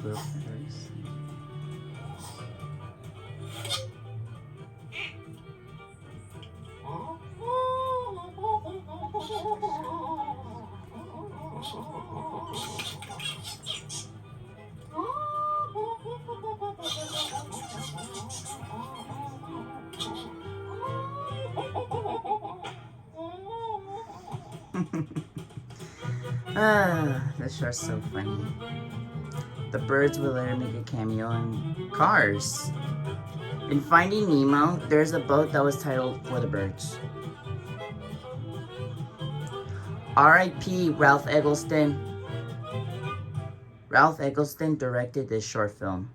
book. Let's see. This show's so funny. The birds will later make a cameo in Cars. In Finding Nemo, there's a boat that was titled For the Birds. R.I.P. Ralph Eggleston. Ralph Eggleston directed this short film.